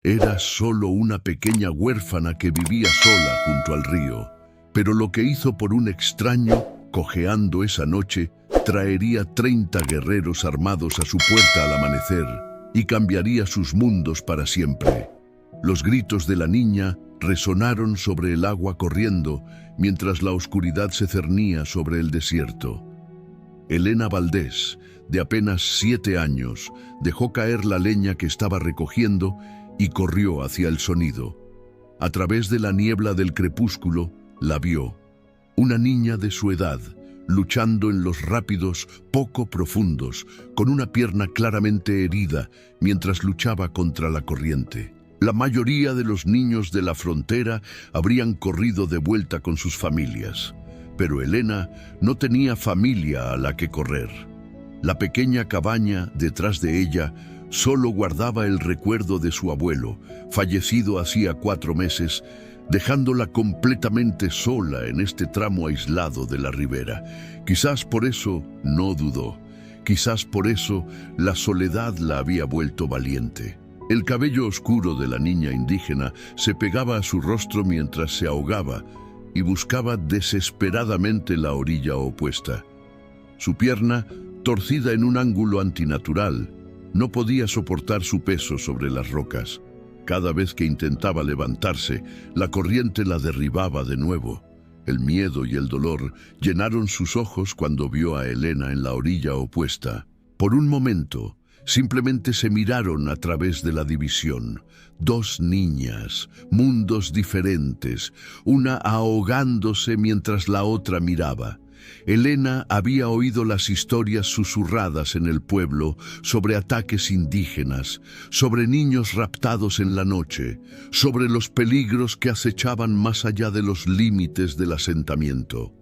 Era solo una pequeña huérfana que vivía sola junto al río, pero lo que hizo por un extraño, cojeando esa noche, traería 30 guerreros armados a su puerta al amanecer y cambiaría sus mundos para siempre. Los gritos de la niña resonaron sobre el agua corriendo mientras la oscuridad se cernía sobre el desierto. Elena Valdés, de apenas 7 años, dejó caer la leña que estaba recogiendo y corrió hacia el sonido. A través de la niebla del crepúsculo, la vio. Una niña de su edad, luchando en los rápidos poco profundos, con una pierna claramente herida mientras luchaba contra la corriente. La mayoría de los niños de la frontera habrían corrido de vuelta con sus familias, pero Elena no tenía familia a la que correr. La pequeña cabaña detrás de ella solo guardaba el recuerdo de su abuelo, fallecido hacía 4 meses, dejándola completamente sola en este tramo aislado de la ribera. Quizás por eso no dudó. Quizás por eso la soledad la había vuelto valiente. El cabello oscuro de la niña indígena se pegaba a su rostro mientras se ahogaba y buscaba desesperadamente la orilla opuesta. Su pierna, torcida en un ángulo antinatural, no podía soportar su peso sobre las rocas. Cada vez que intentaba levantarse, la corriente la derribaba de nuevo. El miedo y el dolor llenaron sus ojos cuando vio a Elena en la orilla opuesta. Por un momento, simplemente se miraron a través de la división. 2 niñas, mundos diferentes, una ahogándose mientras la otra miraba. Elena había oído las historias susurradas en el pueblo sobre ataques indígenas, sobre niños raptados en la noche, sobre los peligros que acechaban más allá de los límites del asentamiento.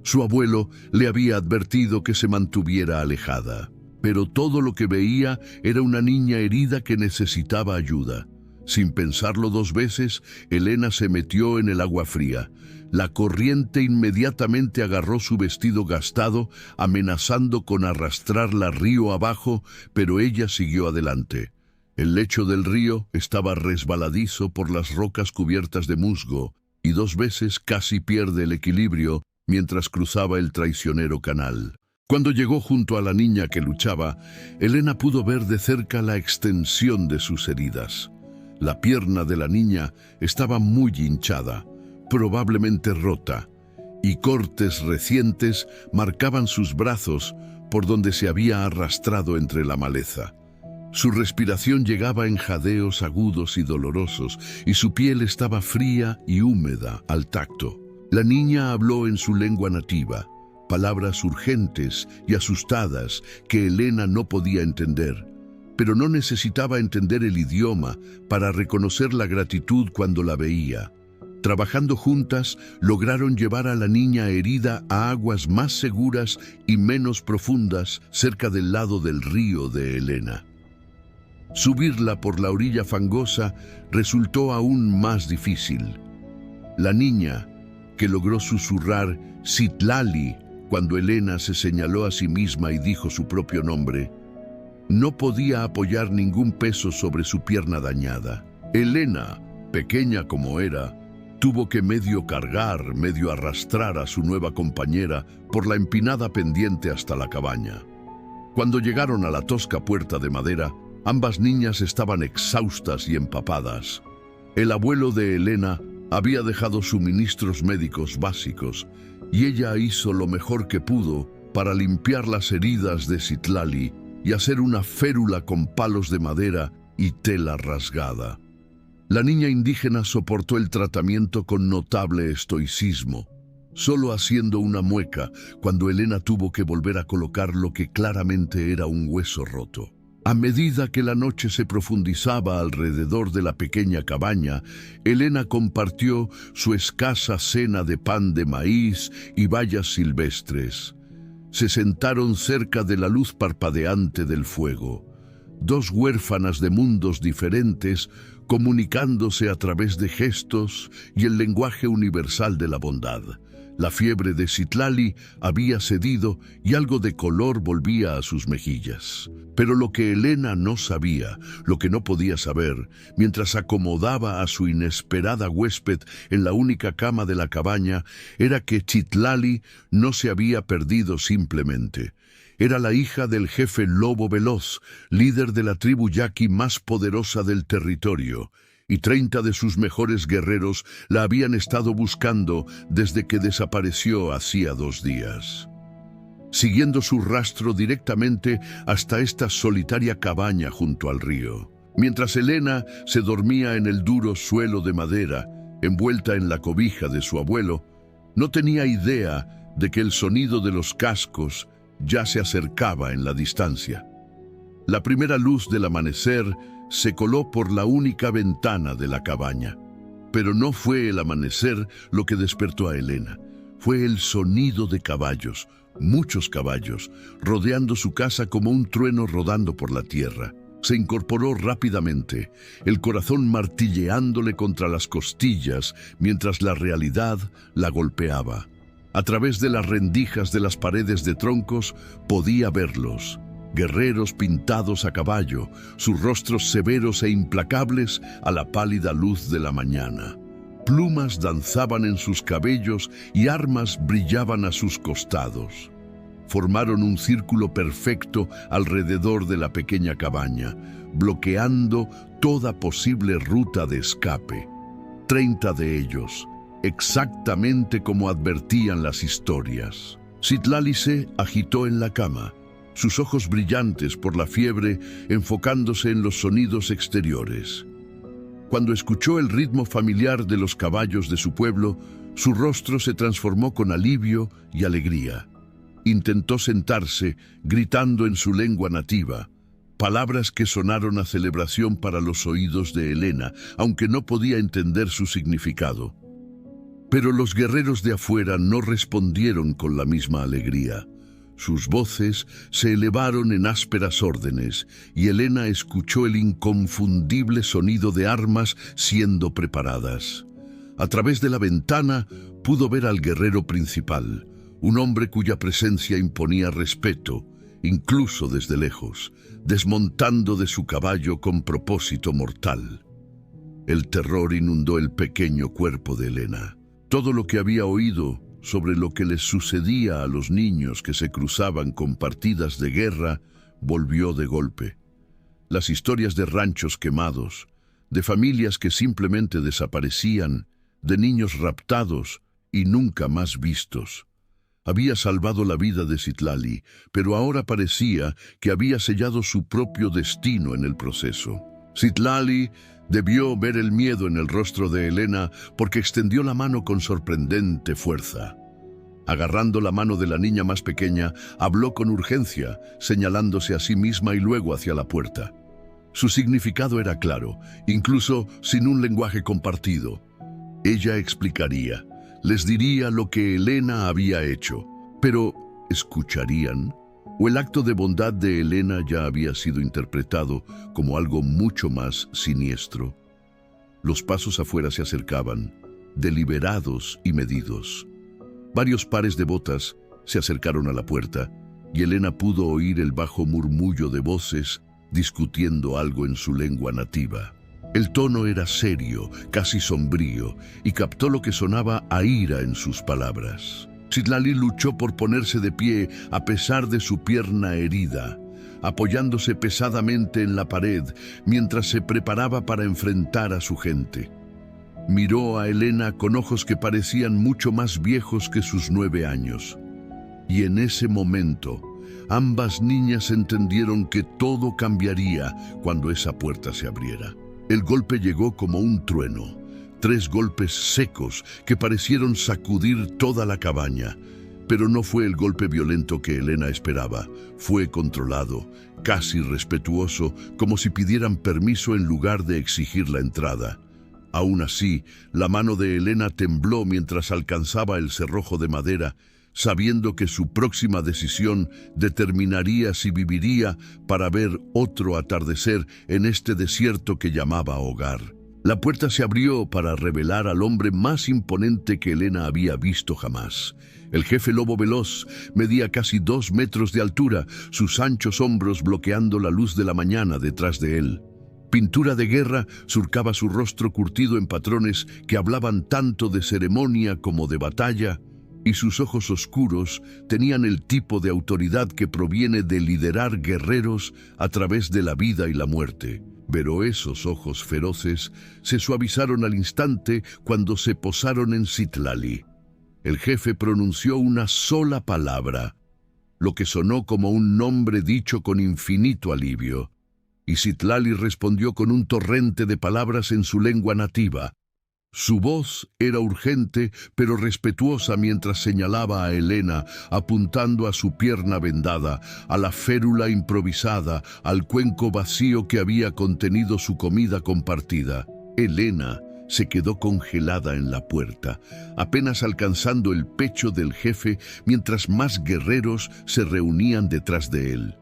Su abuelo le había advertido que se mantuviera alejada, pero todo lo que veía era una niña herida que necesitaba ayuda. Sin pensarlo 2 veces, Elena se metió en el agua fría. La corriente inmediatamente agarró su vestido gastado, amenazando con arrastrarla río abajo, pero ella siguió adelante. El lecho del río estaba resbaladizo por las rocas cubiertas de musgo, y 2 veces casi pierde el equilibrio mientras cruzaba el traicionero canal. Cuando llegó junto a la niña que luchaba, Elena pudo ver de cerca la extensión de sus heridas. La pierna de la niña estaba muy hinchada, probablemente rota, y cortes recientes marcaban sus brazos por donde se había arrastrado entre la maleza. Su respiración llegaba en jadeos agudos y dolorosos, y su piel estaba fría y húmeda al tacto. La niña habló en su lengua nativa, palabras urgentes y asustadas que Elena no podía entender, pero no necesitaba entender el idioma para reconocer la gratitud cuando la veía. Trabajando juntas, lograron llevar a la niña herida a aguas más seguras y menos profundas cerca del lado del río de Elena. Subirla por la orilla fangosa resultó aún más difícil. La niña, que logró susurrar Citlali cuando Elena se señaló a sí misma y dijo su propio nombre, no podía apoyar ningún peso sobre su pierna dañada. Elena, pequeña como era, tuvo que medio cargar, medio arrastrar a su nueva compañera por la empinada pendiente hasta la cabaña. Cuando llegaron a la tosca puerta de madera, ambas niñas estaban exhaustas y empapadas. El abuelo de Elena había dejado suministros médicos básicos y ella hizo lo mejor que pudo para limpiar las heridas de Citlali y hacer una férula con palos de madera y tela rasgada. La niña indígena soportó el tratamiento con notable estoicismo, solo haciendo una mueca cuando Elena tuvo que volver a colocar lo que claramente era un hueso roto. A medida que la noche se profundizaba alrededor de la pequeña cabaña, Elena compartió su escasa cena de pan de maíz y bayas silvestres. Se sentaron cerca de la luz parpadeante del fuego, 2 huérfanas de mundos diferentes comunicándose a través de gestos y el lenguaje universal de la bondad. La fiebre de Citlali había cedido y algo de color volvía a sus mejillas. Pero lo que Elena no sabía, lo que no podía saber, mientras acomodaba a su inesperada huésped en la única cama de la cabaña, era que Citlali no se había perdido simplemente. Era la hija del jefe Lobo Veloz, líder de la tribu yaqui más poderosa del territorio, y 30 de sus mejores guerreros la habían estado buscando desde que desapareció hacía 2 días. Siguiendo su rastro directamente hasta esta solitaria cabaña junto al río. Mientras Elena se dormía en el duro suelo de madera, envuelta en la cobija de su abuelo, no tenía idea de que el sonido de los cascos ya se acercaba en la distancia. La primera luz del amanecer se coló por la única ventana de la cabaña. Pero no fue el amanecer lo que despertó a Elena. Fue el sonido de caballos, muchos caballos, rodeando su casa como un trueno rodando por la tierra. Se incorporó rápidamente, el corazón martilleándole contra las costillas mientras la realidad la golpeaba. A través de las rendijas de las paredes de troncos podía verlos. Guerreros pintados a caballo, sus rostros severos e implacables a la pálida luz de la mañana. Plumas danzaban en sus cabellos y armas brillaban a sus costados. Formaron un círculo perfecto alrededor de la pequeña cabaña, bloqueando toda posible ruta de escape. 30 de ellos, exactamente como advertían las historias. Citlali se agitó en la cama, sus ojos brillantes por la fiebre enfocándose en los sonidos exteriores. Cuando escuchó el ritmo familiar de los caballos de su pueblo, su rostro se transformó con alivio y alegría. Intentó sentarse, gritando en su lengua nativa, palabras que sonaron a celebración para los oídos de Elena, aunque no podía entender su significado. Pero los guerreros de afuera no respondieron con la misma alegría. Sus voces se elevaron en ásperas órdenes, y Elena escuchó el inconfundible sonido de armas siendo preparadas. A través de la ventana pudo ver al guerrero principal, un hombre cuya presencia imponía respeto, incluso desde lejos, desmontando de su caballo con propósito mortal. El terror inundó el pequeño cuerpo de Elena. Todo lo que había oído sobre lo que les sucedía a los niños que se cruzaban con partidas de guerra volvió de golpe. Las historias de ranchos quemados, de familias que simplemente desaparecían, de niños raptados y nunca más vistos. Había salvado la vida de Citlali, pero ahora parecía que había sellado su propio destino en el proceso. Citlali debió ver el miedo en el rostro de Elena porque extendió la mano con sorprendente fuerza. Agarrando la mano de la niña más pequeña, habló con urgencia, señalándose a sí misma y luego hacia la puerta. Su significado era claro, incluso sin un lenguaje compartido. Ella explicaría, les diría lo que Elena había hecho, pero ¿escucharían? ¿O el acto de bondad de Elena ya había sido interpretado como algo mucho más siniestro? Los pasos afuera se acercaban, deliberados y medidos. Varios pares de botas se acercaron a la puerta y Elena pudo oír el bajo murmullo de voces discutiendo algo en su lengua nativa. El tono era serio, casi sombrío, y captó lo que sonaba a ira en sus palabras. Citlali luchó por ponerse de pie a pesar de su pierna herida, apoyándose pesadamente en la pared mientras se preparaba para enfrentar a su gente. Miró a Elena con ojos que parecían mucho más viejos que sus 9 años. Y en ese momento, ambas niñas entendieron que todo cambiaría cuando esa puerta se abriera. El golpe llegó como un trueno. 3 golpes secos que parecieron sacudir toda la cabaña. Pero no fue el golpe violento que Elena esperaba. Fue controlado, casi respetuoso, como si pidieran permiso en lugar de exigir la entrada. Aún así, la mano de Elena tembló mientras alcanzaba el cerrojo de madera, sabiendo que su próxima decisión determinaría si viviría para ver otro atardecer en este desierto que llamaba hogar. La puerta se abrió para revelar al hombre más imponente que Elena había visto jamás. El jefe lobo veloz medía casi 2 metros de altura, sus anchos hombros bloqueando la luz de la mañana detrás de él. Pintura de guerra surcaba su rostro curtido en patrones que hablaban tanto de ceremonia como de batalla, y sus ojos oscuros tenían el tipo de autoridad que proviene de liderar guerreros a través de la vida y la muerte. Pero esos ojos feroces se suavizaron al instante cuando se posaron en Citlali. El jefe pronunció una sola palabra, lo que sonó como un nombre dicho con infinito alivio, y Citlali respondió con un torrente de palabras en su lengua nativa. Su voz era urgente pero respetuosa mientras señalaba a Elena, apuntando a su pierna vendada, a la férula improvisada, al cuenco vacío que había contenido su comida compartida. Elena se quedó congelada en la puerta, apenas alcanzando el pecho del jefe mientras más guerreros se reunían detrás de él.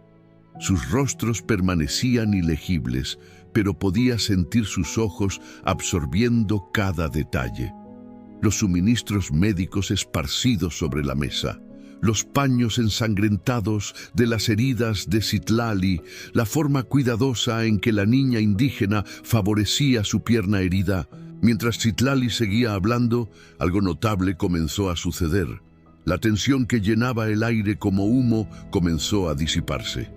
Sus rostros permanecían ilegibles, pero podía sentir sus ojos absorbiendo cada detalle. Los suministros médicos esparcidos sobre la mesa, los paños ensangrentados de las heridas de Citlali, la forma cuidadosa en que la niña indígena favorecía su pierna herida. Mientras Citlali seguía hablando, algo notable comenzó a suceder. La tensión que llenaba el aire como humo comenzó a disiparse.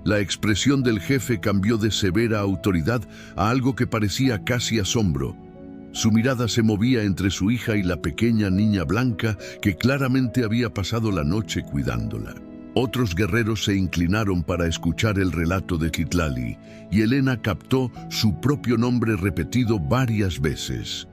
La expresión del jefe cambió de severa autoridad a algo que parecía casi asombro. Su mirada se movía entre su hija y la pequeña niña blanca que claramente había pasado la noche cuidándola. Otros guerreros se inclinaron para escuchar el relato de Citlali, y Elena captó su propio nombre repetido varias veces.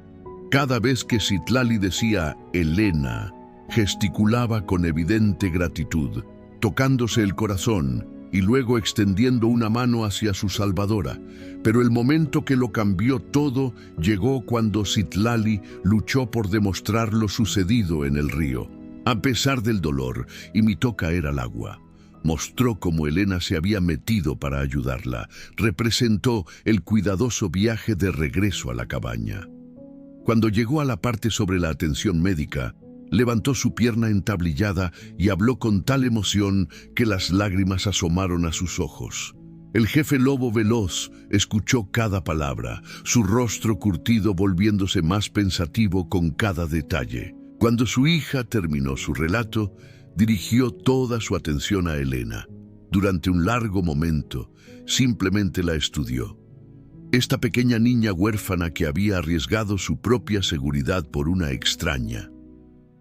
Cada vez que Citlali decía Elena, gesticulaba con evidente gratitud, tocándose el corazón y luego extendiendo una mano hacia su salvadora. Pero el momento que lo cambió todo llegó cuando Citlali luchó por demostrar lo sucedido en el río. A pesar del dolor, imitó caer al agua. Mostró cómo Elena se había metido para ayudarla. Representó el cuidadoso viaje de regreso a la cabaña. Cuando llegó a la parte sobre la atención médica, levantó su pierna entablillada y habló con tal emoción que las lágrimas asomaron a sus ojos. El jefe lobo veloz escuchó cada palabra, su rostro curtido volviéndose más pensativo con cada detalle. Cuando su hija terminó su relato, dirigió toda su atención a Elena. Durante un largo momento, simplemente la estudió. Esta pequeña niña huérfana que había arriesgado su propia seguridad por una extraña.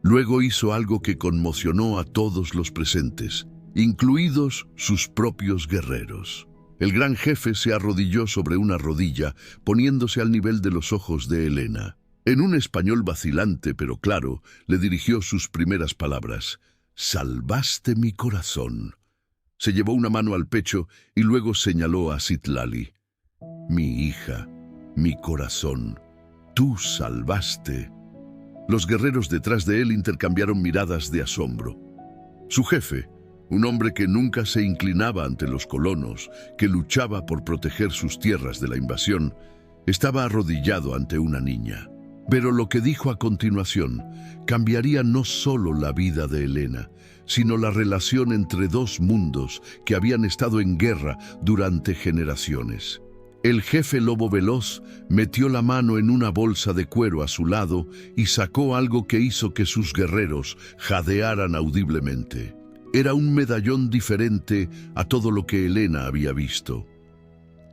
Luego hizo algo que conmocionó a todos los presentes, incluidos sus propios guerreros. El gran jefe se arrodilló sobre una rodilla, poniéndose al nivel de los ojos de Elena. En un español vacilante pero claro, le dirigió sus primeras palabras. «Salvaste mi corazón». Se llevó una mano al pecho y luego señaló a Citlali. «Mi hija, mi corazón, tú salvaste». Los guerreros detrás de él intercambiaron miradas de asombro. Su jefe, un hombre que nunca se inclinaba ante los colonos, que luchaba por proteger sus tierras de la invasión, estaba arrodillado ante una niña. Pero lo que dijo a continuación cambiaría no solo la vida de Elena, sino la relación entre dos mundos que habían estado en guerra durante generaciones. El jefe lobo veloz metió la mano en una bolsa de cuero a su lado y sacó algo que hizo que sus guerreros jadearan audiblemente. Era un medallón diferente a todo lo que Elena había visto.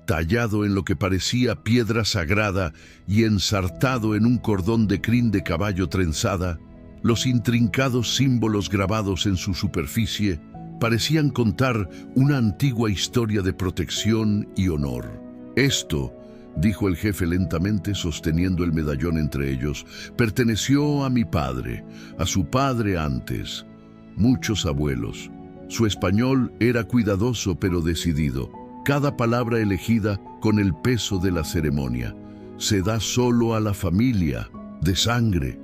Tallado en lo que parecía piedra sagrada y ensartado en un cordón de crin de caballo trenzada, los intrincados símbolos grabados en su superficie parecían contar una antigua historia de protección y honor. «Esto», dijo el jefe lentamente sosteniendo el medallón entre ellos, «perteneció a mi padre, a su padre antes, muchos abuelos. Su español era cuidadoso pero decidido, cada palabra elegida con el peso de la ceremonia. Se da solo a la familia, de sangre».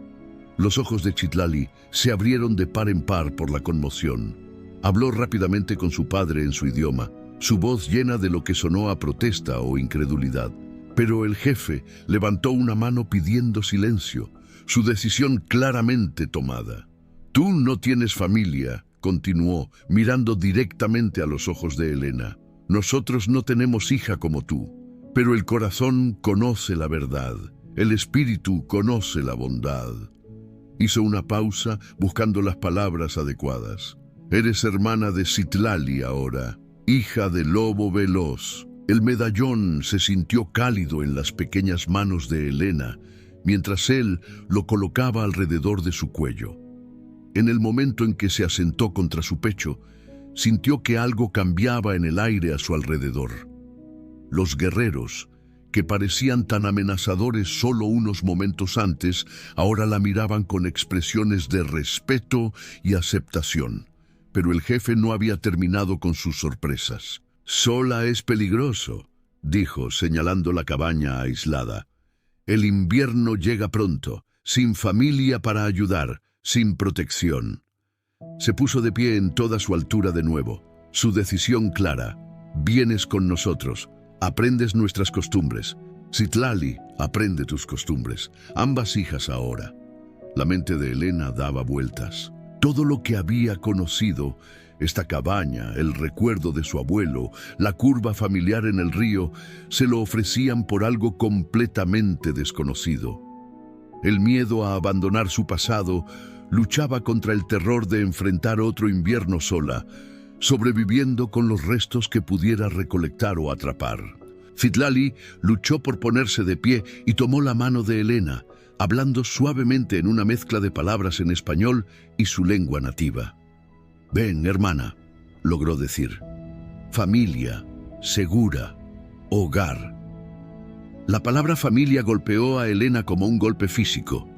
Los ojos de Citlali se abrieron de par en par por la conmoción. Habló rápidamente con su padre en su idioma, su voz llena de lo que sonó a protesta o incredulidad. Pero el jefe levantó una mano pidiendo silencio, su decisión claramente tomada. «Tú no tienes familia», continuó, mirando directamente a los ojos de Elena. «Nosotros no tenemos hija como tú, pero el corazón conoce la verdad, el espíritu conoce la bondad». Hizo una pausa buscando las palabras adecuadas. «Eres hermana de Citlali ahora, hija de Lobo Veloz». El medallón se sintió cálido en las pequeñas manos de Elena, mientras él lo colocaba alrededor de su cuello. En el momento en que se asentó contra su pecho, sintió que algo cambiaba en el aire a su alrededor. Los guerreros, que parecían tan amenazadores solo unos momentos antes, ahora la miraban con expresiones de respeto y aceptación. Pero el jefe no había terminado con sus sorpresas. «Sola es peligroso», dijo, señalando la cabaña aislada. «El invierno llega pronto, sin familia para ayudar, sin protección». Se puso de pie en toda su altura de nuevo, su decisión clara. «Vienes con nosotros, aprendes nuestras costumbres. Citlali, aprende tus costumbres. Ambas hijas ahora». La mente de Elena daba vueltas. Todo lo que había conocido, esta cabaña, el recuerdo de su abuelo, la curva familiar en el río, se lo ofrecían por algo completamente desconocido. El miedo a abandonar su pasado luchaba contra el terror de enfrentar otro invierno sola, sobreviviendo con los restos que pudiera recolectar o atrapar. Citlali luchó por ponerse de pie y tomó la mano de Elena, hablando suavemente en una mezcla de palabras en español y su lengua nativa. «Ven, hermana», logró decir. «Familia, segura, hogar». La palabra familia golpeó a Elena como un golpe físico.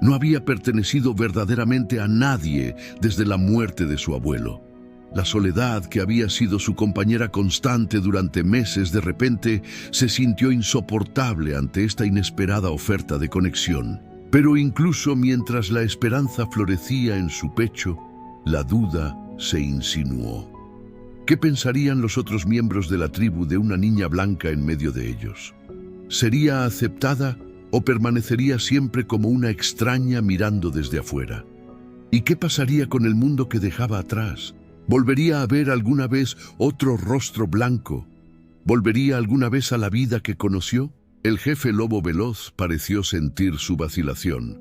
No había pertenecido verdaderamente a nadie desde la muerte de su abuelo. La soledad, que había sido su compañera constante durante meses, de repente se sintió insoportable ante esta inesperada oferta de conexión. Pero incluso mientras la esperanza florecía en su pecho, la duda se insinuó. ¿Qué pensarían los otros miembros de la tribu de una niña blanca en medio de ellos? ¿Sería aceptada o permanecería siempre como una extraña mirando desde afuera? ¿Y qué pasaría con el mundo que dejaba atrás? ¿Volvería a ver alguna vez otro rostro blanco? ¿Volvería alguna vez a la vida que conoció? El jefe Lobo Veloz pareció sentir su vacilación.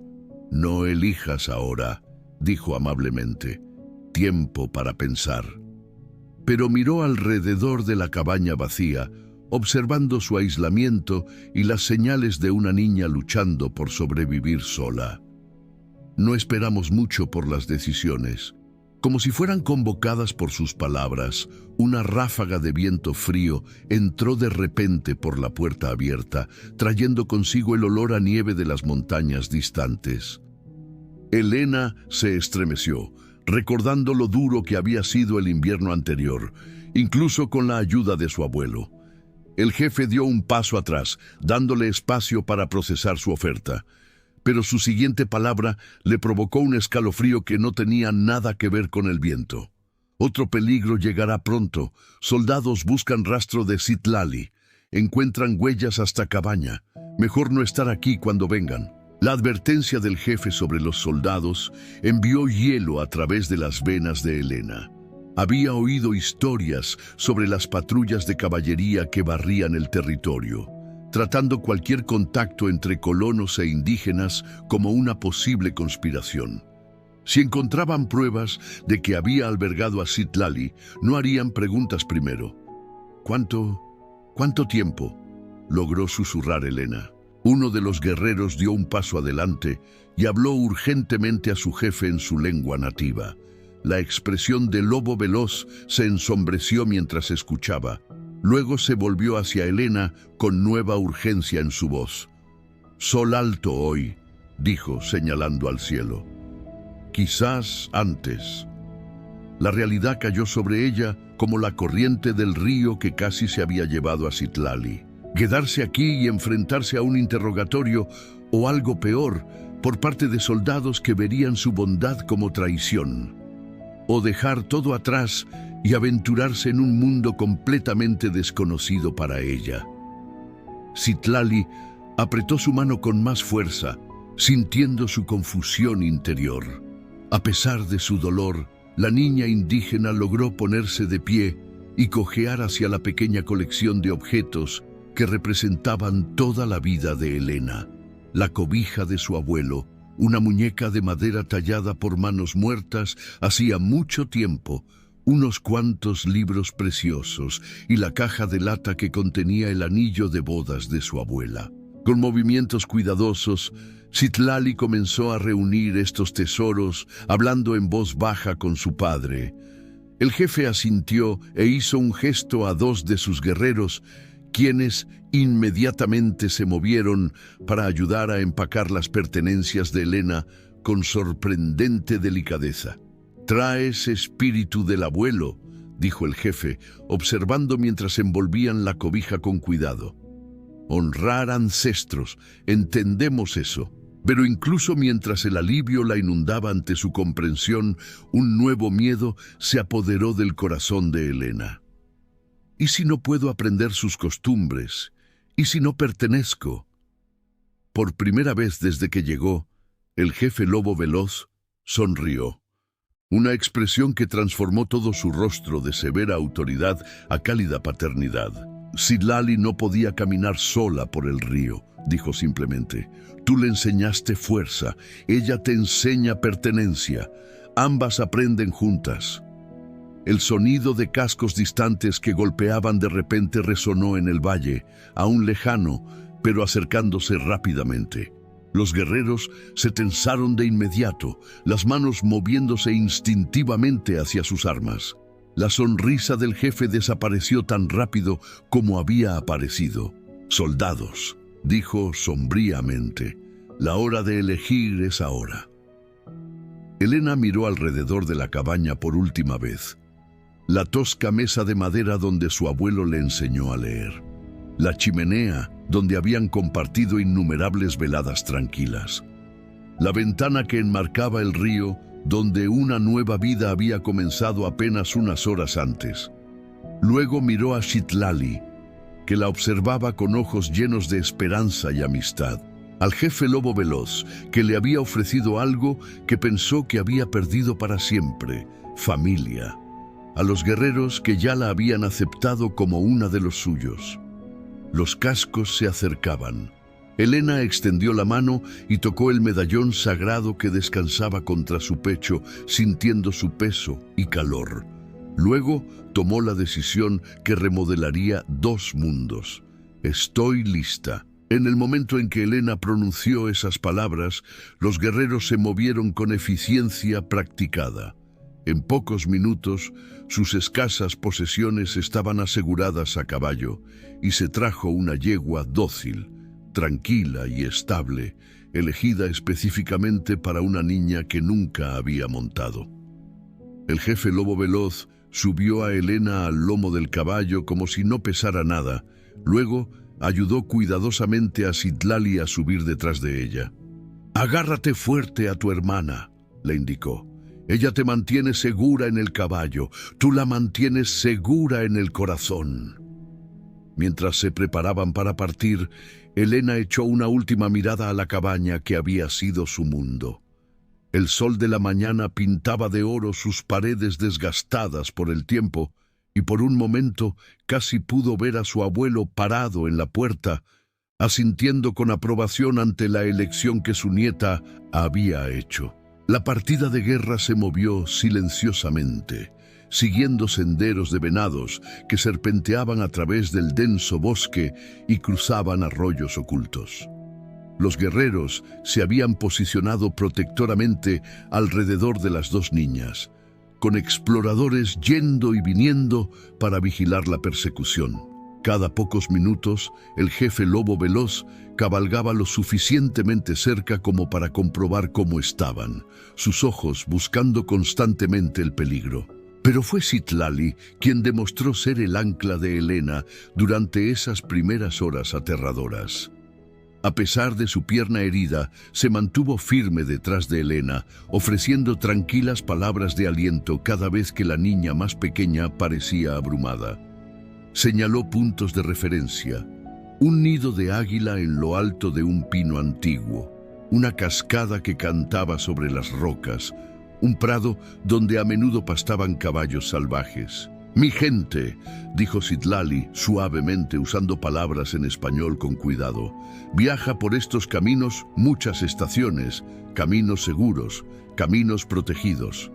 «No elijas ahora», dijo amablemente. «Tiempo para pensar». Pero miró alrededor de la cabaña vacía, observando su aislamiento y las señales de una niña luchando por sobrevivir sola. No esperamos mucho por las decisiones. Como si fueran convocadas por sus palabras, una ráfaga de viento frío entró de repente por la puerta abierta, trayendo consigo el olor a nieve de las montañas distantes. Elena se estremeció, recordando lo duro que había sido el invierno anterior, incluso con la ayuda de su abuelo. El jefe dio un paso atrás, dándole espacio para procesar su oferta. Pero su siguiente palabra le provocó un escalofrío que no tenía nada que ver con el viento. «Otro peligro llegará pronto. Soldados buscan rastro de Citlali. Encuentran huellas hasta cabaña. Mejor no estar aquí cuando vengan». La advertencia del jefe sobre los soldados envió hielo a través de las venas de Elena. Había oído historias sobre las patrullas de caballería que barrían el territorio, tratando cualquier contacto entre colonos e indígenas como una posible conspiración. Si encontraban pruebas de que había albergado a Citlali, no harían preguntas primero. ¿Cuánto tiempo?», logró susurrar Elena. Uno de los guerreros dio un paso adelante y habló urgentemente a su jefe en su lengua nativa. La expresión de Lobo Veloz se ensombreció mientras escuchaba. Luego se volvió hacia Elena con nueva urgencia en su voz. «Sol alto hoy», dijo, señalando al cielo. «Quizás antes». La realidad cayó sobre ella como la corriente del río que casi se había llevado a Citlali. Quedarse aquí y enfrentarse a un interrogatorio, o algo peor, por parte de soldados que verían su bondad como traición. O dejar todo atrás y aventurarse en un mundo completamente desconocido para ella. Citlali apretó su mano con más fuerza, sintiendo su confusión interior. A pesar de su dolor, la niña indígena logró ponerse de pie y cojear hacia la pequeña colección de objetos que representaban toda la vida de Elena. La cobija de su abuelo, una muñeca de madera tallada por manos muertas hacía mucho tiempo, unos cuantos libros preciosos y la caja de lata que contenía el anillo de bodas de su abuela. Con movimientos cuidadosos, Citlali comenzó a reunir estos tesoros, hablando en voz baja con su padre. El jefe asintió e hizo un gesto a dos de sus guerreros, quienes inmediatamente se movieron para ayudar a empacar las pertenencias de Elena con sorprendente delicadeza. «Traes espíritu del abuelo», dijo el jefe, observando mientras envolvían la cobija con cuidado. «Honrar ancestros, entendemos eso». Pero incluso mientras el alivio la inundaba ante su comprensión, un nuevo miedo se apoderó del corazón de Elena. ¿Y si no puedo aprender sus costumbres? ¿Y si no pertenezco? Por primera vez desde que llegó, el jefe lobo veloz sonrió. Una expresión que transformó todo su rostro de severa autoridad a cálida paternidad. Citlali no podía caminar sola por el río, dijo simplemente. Tú le enseñaste fuerza, ella te enseña pertenencia. Ambas aprenden juntas. El sonido de cascos distantes que golpeaban de repente resonó en el valle, aún lejano, pero acercándose rápidamente. Los guerreros se tensaron de inmediato, las manos moviéndose instintivamente hacia sus armas. La sonrisa del jefe desapareció tan rápido como había aparecido. «Soldados», dijo sombríamente, «la hora de elegir es ahora». Elena miró alrededor de la cabaña por última vez. La tosca mesa de madera donde su abuelo le enseñó a leer. La chimenea donde habían compartido innumerables veladas tranquilas. La ventana que enmarcaba el río donde una nueva vida había comenzado apenas unas horas antes. Luego miró a Citlali, que la observaba con ojos llenos de esperanza y amistad. Al jefe lobo veloz, que le había ofrecido algo que pensó que había perdido para siempre: familia. A los guerreros que ya la habían aceptado como una de los suyos. Los cascos se acercaban. Elena extendió la mano y tocó el medallón sagrado que descansaba contra su pecho, sintiendo su peso y calor. Luego tomó la decisión que remodelaría dos mundos. «Estoy lista». En el momento en que Elena pronunció esas palabras, los guerreros se movieron con eficiencia practicada. En pocos minutos, sus escasas posesiones estaban aseguradas a caballo, y se trajo una yegua dócil, tranquila y estable, elegida específicamente para una niña que nunca había montado. El jefe lobo veloz subió a Elena al lomo del caballo como si no pesara nada. Luego ayudó cuidadosamente a Citlali a subir detrás de ella. «Agárrate fuerte a tu hermana», le indicó. «Ella te mantiene segura en el caballo, tú la mantienes segura en el corazón». Mientras se preparaban para partir, Elena echó una última mirada a la cabaña que había sido su mundo. El sol de la mañana pintaba de oro sus paredes desgastadas por el tiempo, y por un momento casi pudo ver a su abuelo parado en la puerta, asintiendo con aprobación ante la elección que su nieta había hecho. La partida de guerra se movió silenciosamente, siguiendo senderos de venados que serpenteaban a través del denso bosque y cruzaban arroyos ocultos. Los guerreros se habían posicionado protectoramente alrededor de las dos niñas, con exploradores yendo y viniendo para vigilar la persecución. Cada pocos minutos, el jefe lobo veloz cabalgaba lo suficientemente cerca como para comprobar cómo estaban, sus ojos buscando constantemente el peligro. Pero fue Citlali quien demostró ser el ancla de Elena durante esas primeras horas aterradoras. A pesar de su pierna herida, se mantuvo firme detrás de Elena, ofreciendo tranquilas palabras de aliento cada vez que la niña más pequeña parecía abrumada. Señaló puntos de referencia. Un nido de águila en lo alto de un pino antiguo, una cascada que cantaba sobre las rocas, un prado donde a menudo pastaban caballos salvajes. «Mi gente», dijo Citlali suavemente usando palabras en español con cuidado, «viaja por estos caminos muchas estaciones, caminos seguros, caminos protegidos».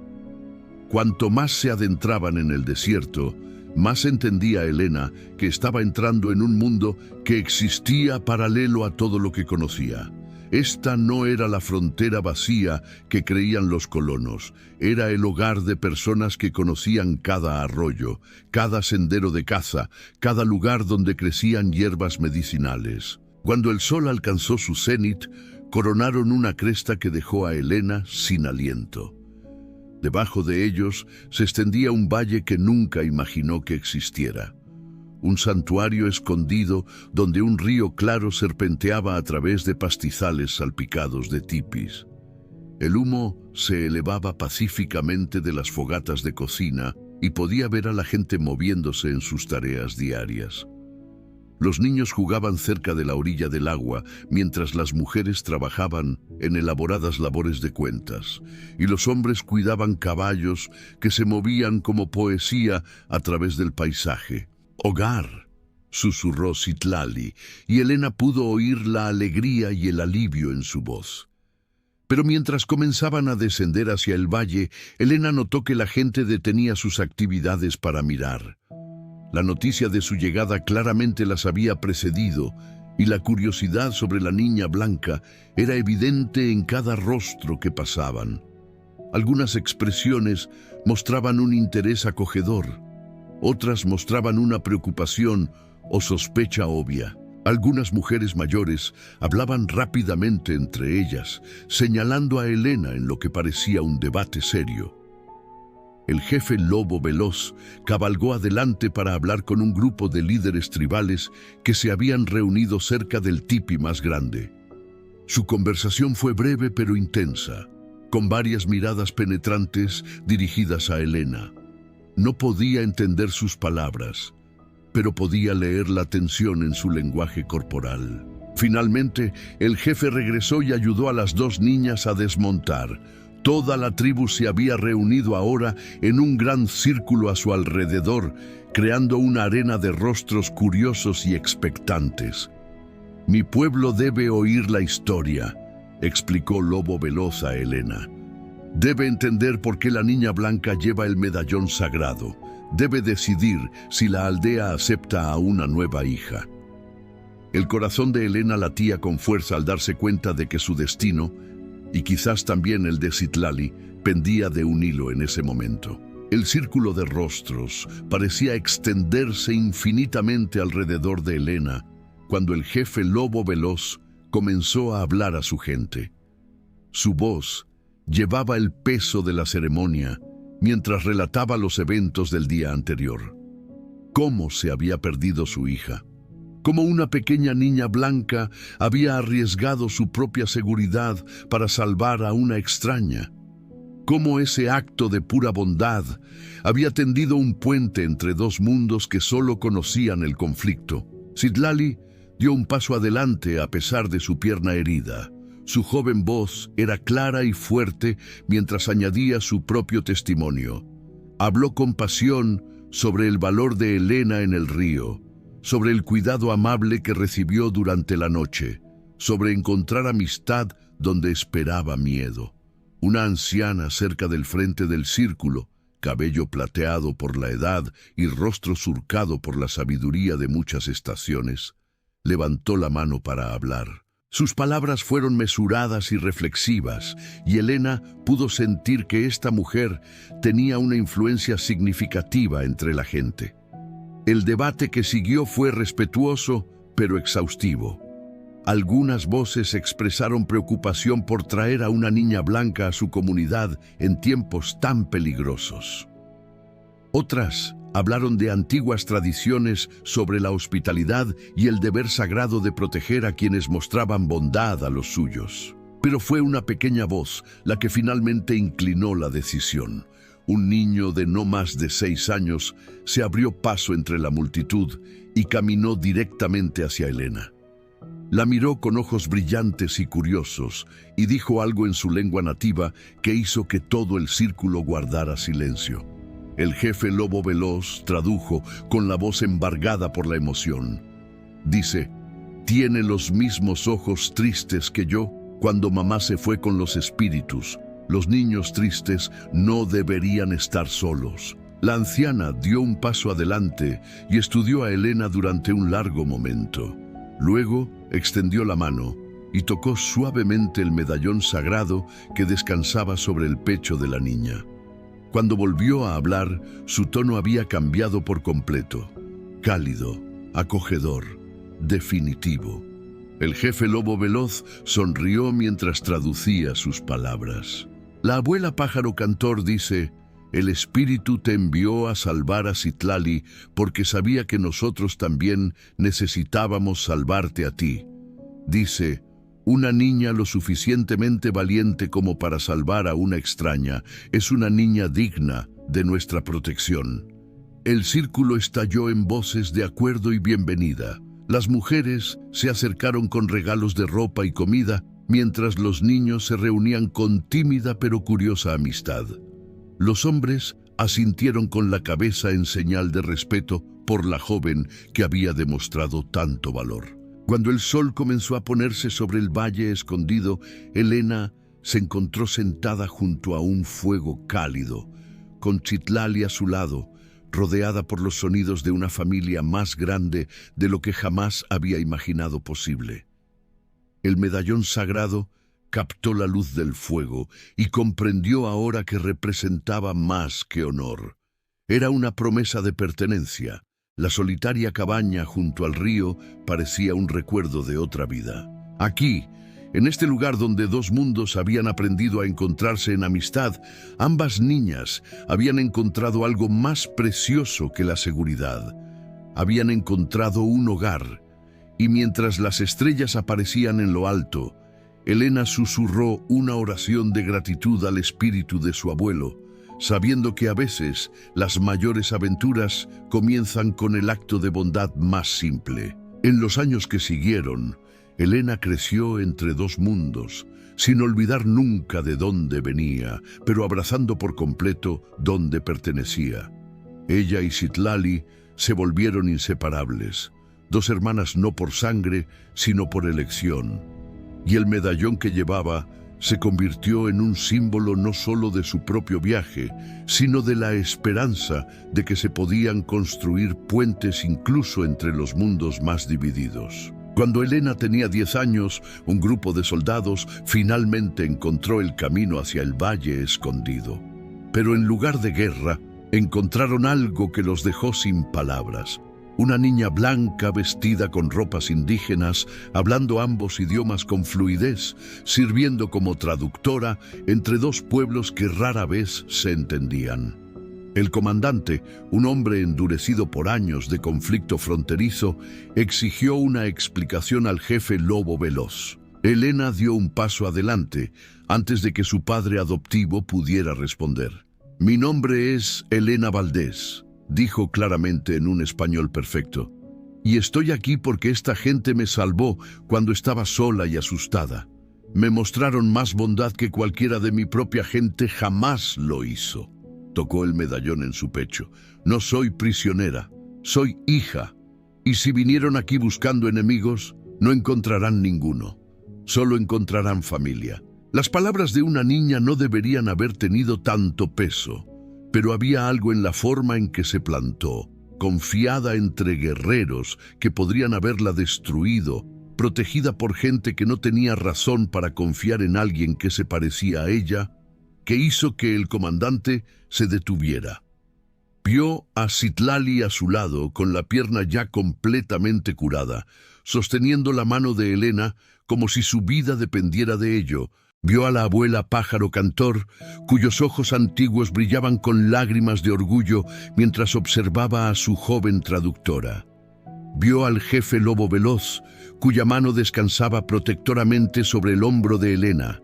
Cuanto más se adentraban en el desierto, más entendía Elena que estaba entrando en un mundo que existía paralelo a todo lo que conocía. Esta no era la frontera vacía que creían los colonos, era el hogar de personas que conocían cada arroyo, cada sendero de caza, cada lugar donde crecían hierbas medicinales. Cuando el sol alcanzó su cenit, coronaron una cresta que dejó a Elena sin aliento. Debajo de ellos se extendía un valle que nunca imaginó que existiera. Un santuario escondido donde un río claro serpenteaba a través de pastizales salpicados de tipis. El humo se elevaba pacíficamente de las fogatas de cocina y podía ver a la gente moviéndose en sus tareas diarias. Los niños jugaban cerca de la orilla del agua, mientras las mujeres trabajaban en elaboradas labores de cuentas, y los hombres cuidaban caballos que se movían como poesía a través del paisaje. «Hogar», susurró Citlali, y Elena pudo oír la alegría y el alivio en su voz. Pero mientras comenzaban a descender hacia el valle, Elena notó que la gente detenía sus actividades para mirar. La noticia de su llegada claramente las había precedido, y la curiosidad sobre la niña blanca era evidente en cada rostro que pasaban. Algunas expresiones mostraban un interés acogedor, otras mostraban una preocupación o sospecha obvia. Algunas mujeres mayores hablaban rápidamente entre ellas, señalando a Elena en lo que parecía un debate serio. El jefe Lobo Veloz cabalgó adelante para hablar con un grupo de líderes tribales que se habían reunido cerca del tipi más grande. Su conversación fue breve pero intensa, con varias miradas penetrantes dirigidas a Elena. No podía entender sus palabras, pero podía leer la tensión en su lenguaje corporal. Finalmente, el jefe regresó y ayudó a las dos niñas a desmontar. Toda la tribu se había reunido ahora en un gran círculo a su alrededor, creando una arena de rostros curiosos y expectantes. «Mi pueblo debe oír la historia», explicó Lobo Veloz a Elena. «Debe entender por qué la niña blanca lleva el medallón sagrado. Debe decidir si la aldea acepta a una nueva hija». El corazón de Elena latía con fuerza al darse cuenta de que su destino, y quizás también el de Citlali, pendía de un hilo en ese momento. El círculo de rostros parecía extenderse infinitamente alrededor de Elena cuando el jefe Lobo Veloz comenzó a hablar a su gente. Su voz llevaba el peso de la ceremonia mientras relataba los eventos del día anterior. Cómo se había perdido su hija. Cómo una pequeña niña blanca había arriesgado su propia seguridad para salvar a una extraña. Cómo ese acto de pura bondad había tendido un puente entre dos mundos que solo conocían el conflicto. Citlali dio un paso adelante a pesar de su pierna herida. Su joven voz era clara y fuerte mientras añadía su propio testimonio. Habló con pasión sobre el valor de Elena en el río, sobre el cuidado amable que recibió durante la noche, sobre encontrar amistad donde esperaba miedo. Una anciana cerca del frente del círculo, cabello plateado por la edad y rostro surcado por la sabiduría de muchas estaciones, levantó la mano para hablar. Sus palabras fueron mesuradas y reflexivas, y Elena pudo sentir que esta mujer tenía una influencia significativa entre la gente. El debate que siguió fue respetuoso, pero exhaustivo. Algunas voces expresaron preocupación por traer a una niña blanca a su comunidad en tiempos tan peligrosos. Otras hablaron de antiguas tradiciones sobre la hospitalidad y el deber sagrado de proteger a quienes mostraban bondad a los suyos. Pero fue una pequeña voz la que finalmente inclinó la decisión. un niño de no más de 6 años, se abrió paso entre la multitud y caminó directamente hacia Elena. La miró con ojos brillantes y curiosos y dijo algo en su lengua nativa que hizo que todo el círculo guardara silencio. El jefe lobo veloz tradujo con la voz embargada por la emoción. Dice: «Tiene los mismos ojos tristes que yo cuando mamá se fue con los espíritus. Los niños tristes no deberían estar solos». La anciana dio un paso adelante y estudió a Elena durante un largo momento. Luego extendió la mano y tocó suavemente el medallón sagrado que descansaba sobre el pecho de la niña. Cuando volvió a hablar, su tono había cambiado por completo. Cálido, acogedor, definitivo. El jefe lobo veloz sonrió mientras traducía sus palabras. La abuela pájaro cantor dice: «El espíritu te envió a salvar a Citlali porque sabía que nosotros también necesitábamos salvarte a ti». Dice: «Una niña lo suficientemente valiente como para salvar a una extraña es una niña digna de nuestra protección». El círculo estalló en voces de acuerdo y bienvenida. Las mujeres se acercaron con regalos de ropa y comida, mientras los niños se reunían con tímida pero curiosa amistad. Los hombres asintieron con la cabeza en señal de respeto por la joven que había demostrado tanto valor. Cuando el sol comenzó a ponerse sobre el valle escondido, Elena se encontró sentada junto a un fuego cálido, con Citlali a su lado, rodeada por los sonidos de una familia más grande de lo que jamás había imaginado posible. El medallón sagrado captó la luz del fuego y comprendió ahora que representaba más que honor. Era una promesa de pertenencia. La solitaria cabaña junto al río parecía un recuerdo de otra vida. Aquí, en este lugar donde dos mundos habían aprendido a encontrarse en amistad, ambas niñas habían encontrado algo más precioso que la seguridad. Habían encontrado un hogar, y mientras las estrellas aparecían en lo alto, Elena susurró una oración de gratitud al espíritu de su abuelo, sabiendo que a veces las mayores aventuras comienzan con el acto de bondad más simple. En los años que siguieron, Elena creció entre dos mundos, sin olvidar nunca de dónde venía, pero abrazando por completo dónde pertenecía. Ella y Citlali se volvieron inseparables, dos hermanas no por sangre, sino por elección. Y el medallón que llevaba se convirtió en un símbolo no solo de su propio viaje, sino de la esperanza de que se podían construir puentes incluso entre los mundos más divididos. Cuando Elena tenía 10 años, un grupo de soldados finalmente encontró el camino hacia el valle escondido. Pero en lugar de guerra, encontraron algo que los dejó sin palabras. Una niña blanca vestida con ropas indígenas, hablando ambos idiomas con fluidez, sirviendo como traductora entre dos pueblos que rara vez se entendían. El comandante, un hombre endurecido por años de conflicto fronterizo, exigió una explicación al jefe lobo veloz. Elena dio un paso adelante antes de que su padre adoptivo pudiera responder. «Mi nombre es Elena Valdés», dijo claramente en un español perfecto, «y estoy aquí porque esta gente me salvó cuando estaba sola y asustada. Me mostraron más bondad que cualquiera de mi propia gente jamás lo hizo». Tocó el medallón en su pecho. «No soy prisionera, soy hija, y si vinieron aquí buscando enemigos, no encontrarán ninguno. Solo encontrarán familia». Las palabras de una niña no deberían haber tenido tanto peso, pero había algo en la forma en que se plantó, confiada entre guerreros que podrían haberla destruido, protegida por gente que no tenía razón para confiar en alguien que se parecía a ella, que hizo que el comandante se detuviera. Vio a Citlali a su lado, con la pierna ya completamente curada, sosteniendo la mano de Elena como si su vida dependiera de ello. Vio a la abuela pájaro cantor, cuyos ojos antiguos brillaban con lágrimas de orgullo mientras observaba a su joven traductora. Vio al jefe lobo veloz, cuya mano descansaba protectoramente sobre el hombro de Elena,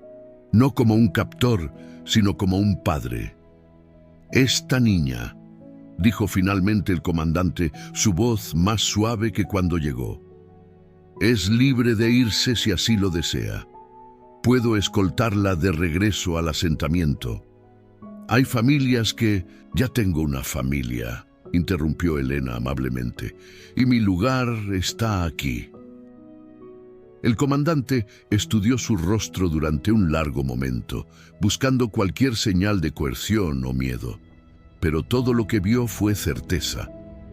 no como un captor, sino como un padre. Esta niña, dijo finalmente el comandante, su voz más suave que cuando llegó, es libre de irse si así lo desea. Puedo escoltarla de regreso al asentamiento. Hay familias que... Ya tengo una familia, interrumpió Elena amablemente, y mi lugar está aquí. El comandante estudió su rostro durante un largo momento, buscando cualquier señal de coerción o miedo. Pero todo lo que vio fue certeza,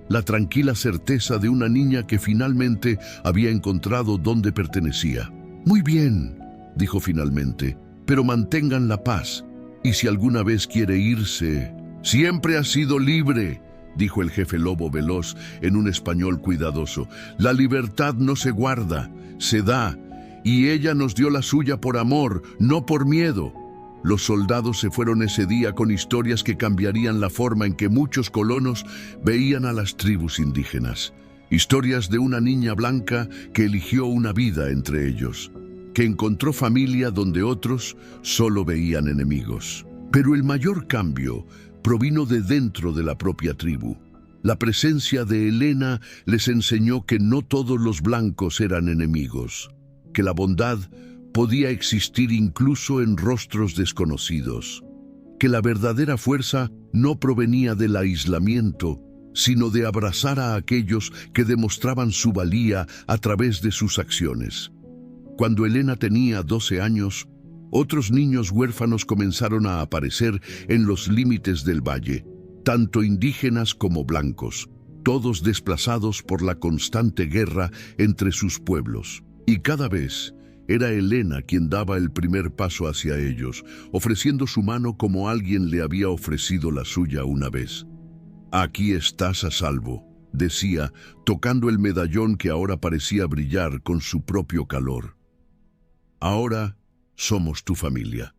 la tranquila certeza de una niña que finalmente había encontrado dónde pertenecía. Muy bien, dijo finalmente, pero mantengan la paz, y si alguna vez quiere irse... Siempre ha sido libre, dijo el jefe lobo veloz en un español cuidadoso. La libertad no se guarda, se da, y ella nos dio la suya por amor, no por miedo. Los soldados se fueron ese día con historias que cambiarían la forma en que muchos colonos veían a las tribus indígenas. Historias de una niña blanca que eligió una vida entre ellos, que encontró familia donde otros solo veían enemigos. Pero el mayor cambio provino de dentro de la propia tribu. La presencia de Elena les enseñó que no todos los blancos eran enemigos, que la bondad podía existir incluso en rostros desconocidos, que la verdadera fuerza no provenía del aislamiento, sino de abrazar a aquellos que demostraban su valía a través de sus acciones. Cuando Elena tenía 12 años, otros niños huérfanos comenzaron a aparecer en los límites del valle, tanto indígenas como blancos, todos desplazados por la constante guerra entre sus pueblos. Y cada vez era Elena quien daba el primer paso hacia ellos, ofreciendo su mano como alguien le había ofrecido la suya una vez. «Aquí estás a salvo», decía, tocando el medallón que ahora parecía brillar con su propio calor. «Ahora somos tu familia».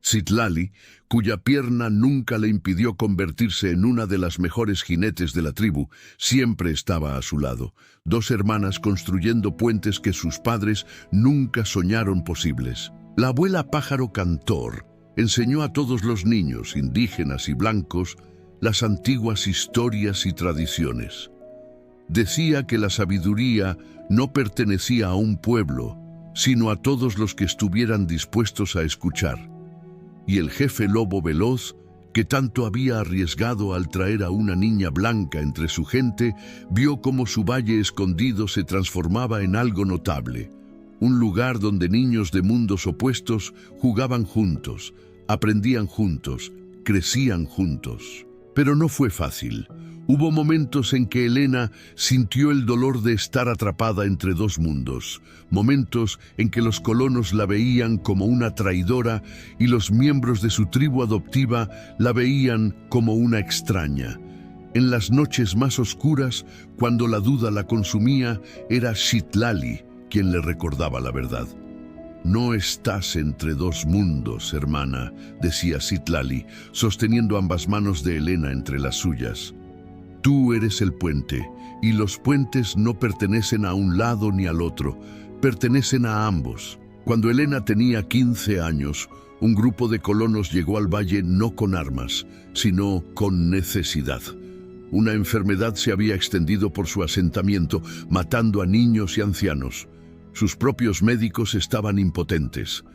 Citlali, cuya pierna nunca le impidió convertirse en una de las mejores jinetes de la tribu, siempre estaba a su lado, dos hermanas construyendo puentes que sus padres nunca soñaron posibles. La abuela Pájaro Cantor enseñó a todos los niños, indígenas y blancos, las antiguas historias y tradiciones. Decía que la sabiduría no pertenecía a un pueblo, sino a todos los que estuvieran dispuestos a escuchar. Y el jefe lobo veloz, que tanto había arriesgado al traer a una niña blanca entre su gente, vio cómo su valle escondido se transformaba en algo notable, un lugar donde niños de mundos opuestos jugaban juntos, aprendían juntos, crecían juntos. Pero no fue fácil. Hubo momentos en que Elena sintió el dolor de estar atrapada entre dos mundos, momentos en que los colonos la veían como una traidora y los miembros de su tribu adoptiva la veían como una extraña. En las noches más oscuras, cuando la duda la consumía, era Citlali quien le recordaba la verdad. «No estás entre dos mundos, hermana», decía Citlali, sosteniendo ambas manos de Elena entre las suyas. «Tú eres el puente, y los puentes no pertenecen a un lado ni al otro, pertenecen a ambos». Cuando Elena tenía 15 años, un grupo de colonos llegó al valle no con armas, sino con necesidad. Una enfermedad se había extendido por su asentamiento, matando a niños y ancianos. Sus propios médicos estaban impotentes.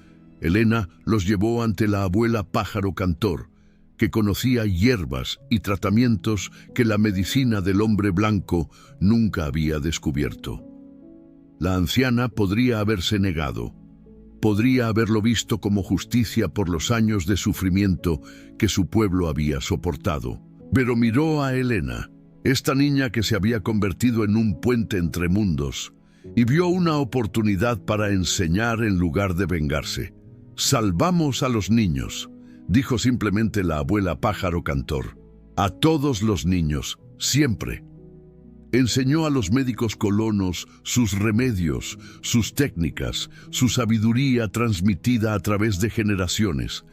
Elena los llevó ante la abuela Pájaro Cantor, que conocía hierbas y tratamientos que la medicina del hombre blanco nunca había descubierto. La anciana podría haberse negado, podría haberlo visto como justicia por los años de sufrimiento que su pueblo había soportado. Pero miró a Elena, esta niña que se había convertido en un puente entre mundos, y vio una oportunidad para enseñar en lugar de vengarse. «Salvamos a los niños», dijo simplemente la abuela Pájaro Cantor. «A todos los niños, siempre». Enseñó a los médicos colonos sus remedios, sus técnicas, su sabiduría transmitida a través de generaciones.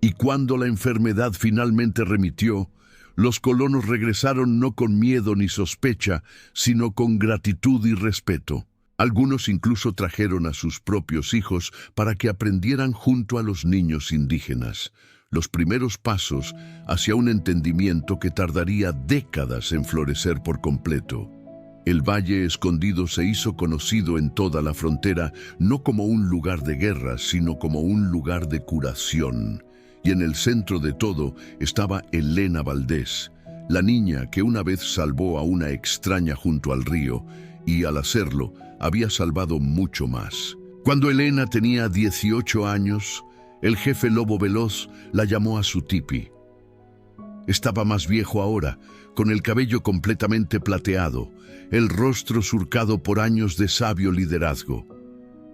Y cuando la enfermedad finalmente remitió, los colonos regresaron no con miedo ni sospecha, sino con gratitud y respeto. Algunos incluso trajeron a sus propios hijos para que aprendieran junto a los niños indígenas. los primeros pasos hacia un entendimiento que tardaría décadas en florecer por completo. El Valle Escondido se hizo conocido en toda la frontera no como un lugar de guerra, sino como un lugar de curación. Y en el centro de todo estaba Elena Valdés, la niña que una vez salvó a una extraña junto al río, y al hacerlo había salvado mucho más. Cuando Elena tenía 18 años, el jefe Lobo Veloz la llamó a su tipi. Estaba más viejo ahora, con el cabello completamente plateado, el rostro surcado por años de sabio liderazgo.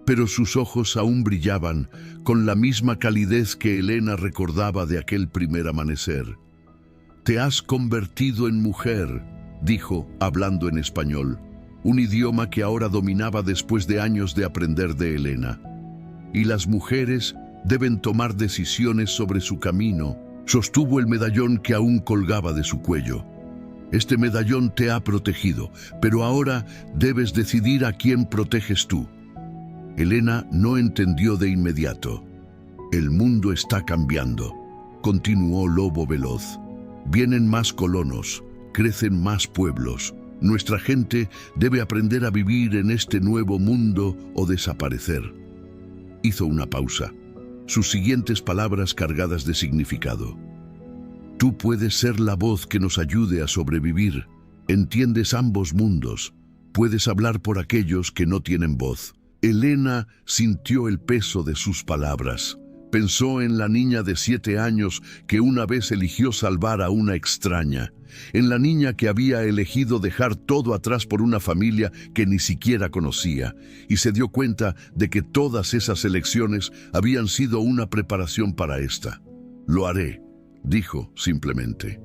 Pero sus ojos aún brillaban con la misma calidez que Elena recordaba de aquel primer amanecer. «Te has convertido en mujer», dijo, hablando en español, un idioma que ahora dominaba después de años de aprender de Elena. «Y las mujeres deben tomar decisiones sobre su camino», sostuvo el medallón que aún colgaba de su cuello. «Este medallón te ha protegido, pero ahora debes decidir a quién proteges tú». Elena no entendió de inmediato. «El mundo está cambiando», continuó Lobo Veloz. «Vienen más colonos, crecen más pueblos. Nuestra gente debe aprender a vivir en este nuevo mundo o desaparecer». Hizo una pausa. Sus siguientes palabras cargadas de significado. «Tú puedes ser la voz que nos ayude a sobrevivir. Entiendes ambos mundos. Puedes hablar por aquellos que no tienen voz». Elena sintió el peso de sus palabras. Pensó en la niña de 7 años que una vez eligió salvar a una extraña. En la niña que había elegido dejar todo atrás por una familia que ni siquiera conocía. Y se dio cuenta de que todas esas elecciones habían sido una preparación para esta. «Lo haré», dijo simplemente.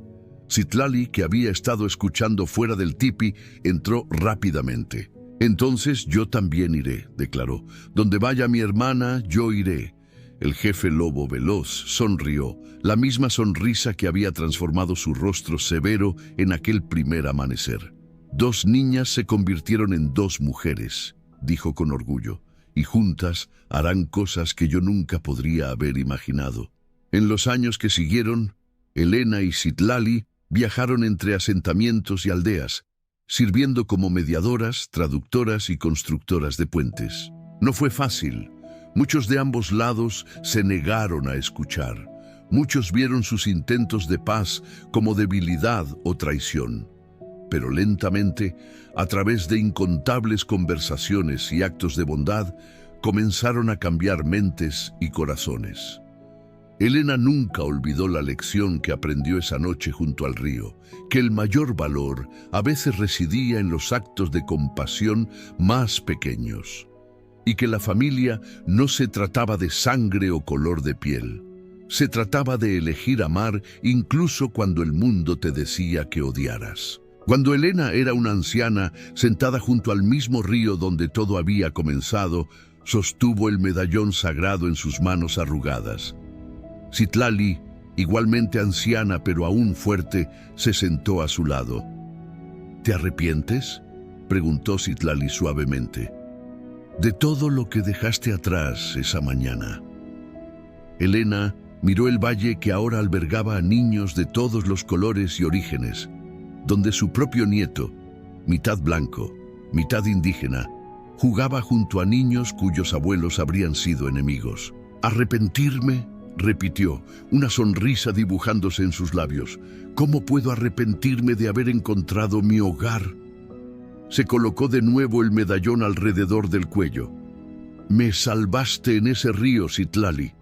Citlali, que había estado escuchando fuera del tipi, entró rápidamente. «Entonces yo también iré», declaró. «Donde vaya mi hermana, yo iré». El jefe Lobo Veloz sonrió, la misma sonrisa que había transformado su rostro severo en aquel primer amanecer. «2 niñas se convirtieron en 2 mujeres», dijo con orgullo, «y juntas harán cosas que yo nunca podría haber imaginado». En los años que siguieron, Elena y Citlali viajaron entre asentamientos y aldeas, sirviendo como mediadoras, traductoras y constructoras de puentes. No fue fácil. Muchos de ambos lados se negaron a escuchar. Muchos vieron sus intentos de paz como debilidad o traición. Pero lentamente, a través de incontables conversaciones y actos de bondad, comenzaron a cambiar mentes y corazones. Elena nunca olvidó la lección que aprendió esa noche junto al río, que el mayor valor a veces residía en los actos de compasión más pequeños, y que la familia no se trataba de sangre o color de piel. Se trataba de elegir amar incluso cuando el mundo te decía que odiaras. Cuando Elena era una anciana, sentada junto al mismo río donde todo había comenzado, sostuvo el medallón sagrado en sus manos arrugadas. Citlali, igualmente anciana pero aún fuerte, se sentó a su lado. «¿Te arrepientes?», preguntó Citlali suavemente. «De todo lo que dejaste atrás esa mañana». Elena miró el valle que ahora albergaba a niños de todos los colores y orígenes, donde su propio nieto, mitad blanco, mitad indígena, jugaba junto a niños cuyos abuelos habrían sido enemigos. «¿Arrepentirme?», repitió, una sonrisa dibujándose en sus labios. «¿Cómo puedo arrepentirme de haber encontrado mi hogar?». Se colocó de nuevo el medallón alrededor del cuello. «Me salvaste en ese río, Citlali,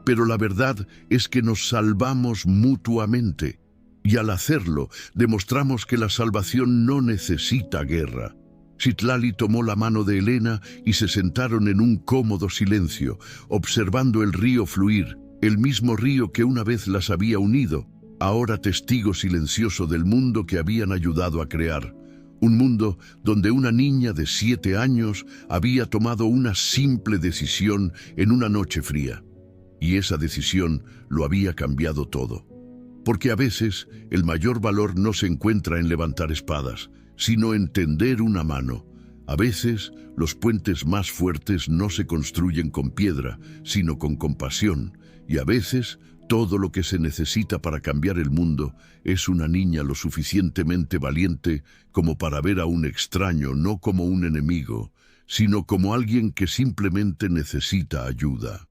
pero la verdad es que nos salvamos mutuamente. Y al hacerlo, demostramos que la salvación no necesita guerra». Citlali tomó la mano de Elena y se sentaron en un cómodo silencio, observando el río fluir, el mismo río que una vez las había unido, ahora testigo silencioso del mundo que habían ayudado a crear. Un mundo donde una niña de 7 años había tomado una simple decisión en una noche fría. Y esa decisión lo había cambiado todo. Porque a veces el mayor valor no se encuentra en levantar espadas, sino en tender una mano. A veces los puentes más fuertes no se construyen con piedra, sino con compasión. Y a veces Todo lo que se necesita para cambiar el mundo es una niña lo suficientemente valiente como para ver a un extraño no como un enemigo, sino como alguien que simplemente necesita ayuda.